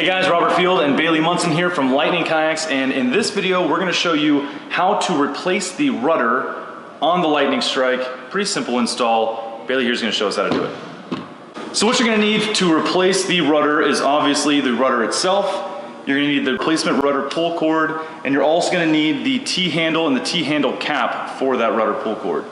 Hey guys, Robert Field and Bailey Munson here from Lightning Kayaks, and in this video we're going to show you how to replace the rudder on the Lightning Strike. Pretty simple install. Bailey here's going to show us how to do it. So what you're going to need to replace the rudder is obviously the rudder itself. You're going to need the replacement rudder pull cord, and you're also going to need the T-handle and the T-handle cap for that rudder pull cord.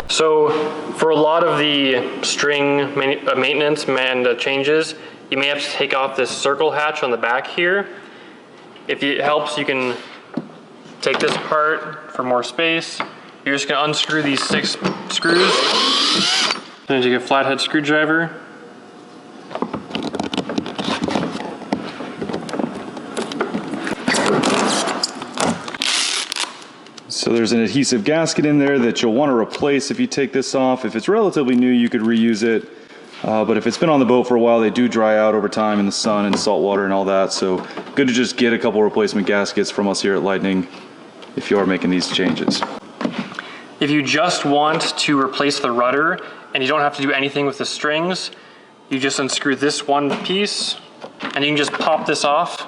So for a lot of the string maintenance and changes, you may have to take off this circle hatch on the back here. If it helps, you can take this apart for more space. You're just going to unscrew these 6 screws. Then take a flathead screwdriver. So there's an adhesive gasket in there that you'll want to replace if you take this off. If it's relatively new, you could reuse it. But if it's been on the boat for a while, they do dry out over time in the sun and salt water and all that. So good to just get a couple replacement gaskets from us here at Lightning if you are making these changes. If you just want to replace the rudder and you don't have to do anything with the strings, you just unscrew this one piece and you can just pop this off.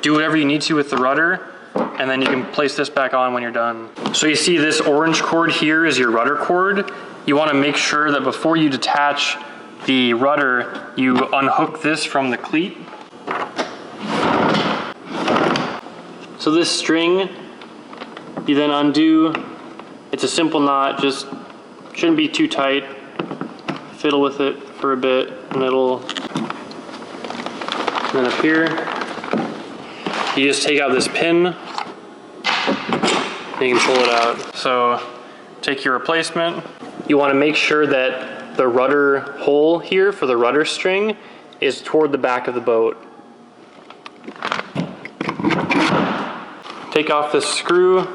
Do whatever you need to with the rudder, and then you can place this back on when you're done. So you see this orange cord here is your rudder cord. You want to make sure that before you detach the rudder, you unhook this from the cleat. So this string, you then undo. It's a simple knot, just shouldn't be too tight. Fiddle with it for a bit and it'll, and then up here, you just take out this pin and you can pull it out. So take your replacement. You want to make sure that the rudder hole here for the rudder string is toward the back of the boat. Take off this screw.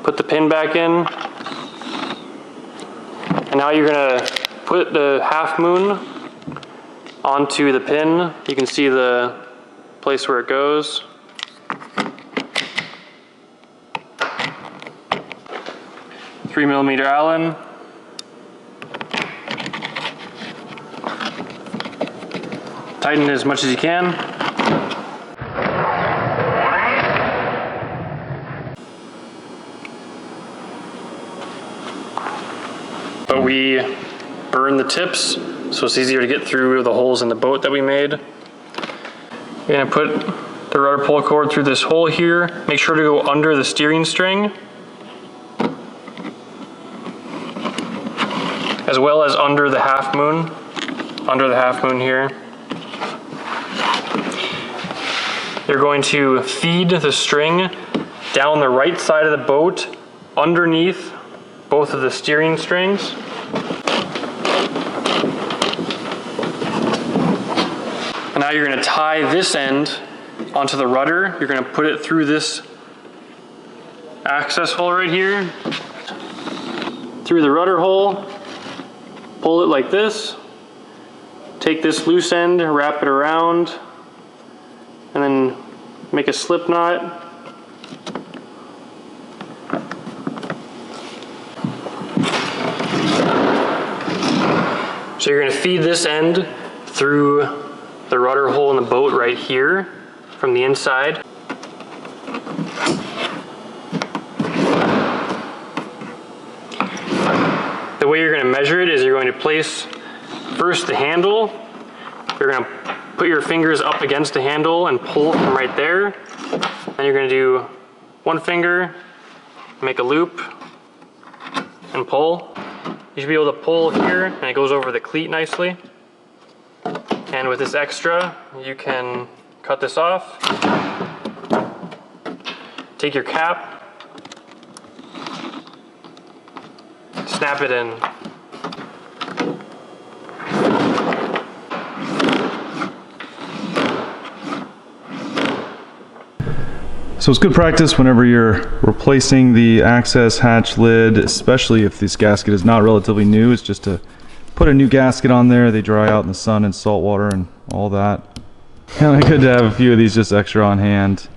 Put the pin back in. And now you're going to put the half moon onto the pin. You can see the place where it goes. .3mm Allen. Tighten as much as you can. But we burn the tips, so it's easier to get through the holes in the boat that we made. You're gonna put the rudder pull cord through this hole here. Make sure to go under the steering string, as well as under the half moon here. You're going to feed the string down the right side of the boat underneath both of the steering strings. And now you're going to tie this end onto the rudder. You're going to put it through this access hole right here, through the rudder hole, pull it like this, take this loose end, wrap it around, and then make a slip knot. So you're going to feed this end through the rudder hole in the boat right here from the inside. The way you're going to measure it is you're going to place first the handle. You're going to put your fingers up against the handle and pull from right there. Then you're going to do one finger, make a loop, and pull. You should be able to pull here, and it goes over the cleat nicely. And with this extra, you can cut this off. Take your cap, snap it in. So it's good practice whenever you're replacing the access hatch lid, especially if this gasket is not relatively new. It's just to put a new gasket on there. They dry out in the sun and salt water and all that. Kind of good to have a few of these just extra on hand.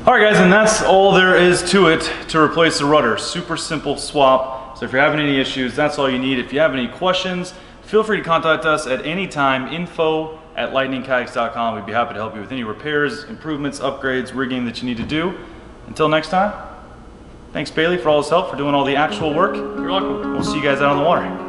All right guys, and that's all there is to it to replace the rudder. Super simple swap. So if you're having any issues, that's all you need. If you have any questions, feel free to contact us at any time, info@lightningkayaks.com. We'd be happy to help you with any repairs, improvements, upgrades, rigging that you need to do. Until next time, thanks Bailey for all his help, for doing all the actual work. You're welcome. We'll see you guys out on the water.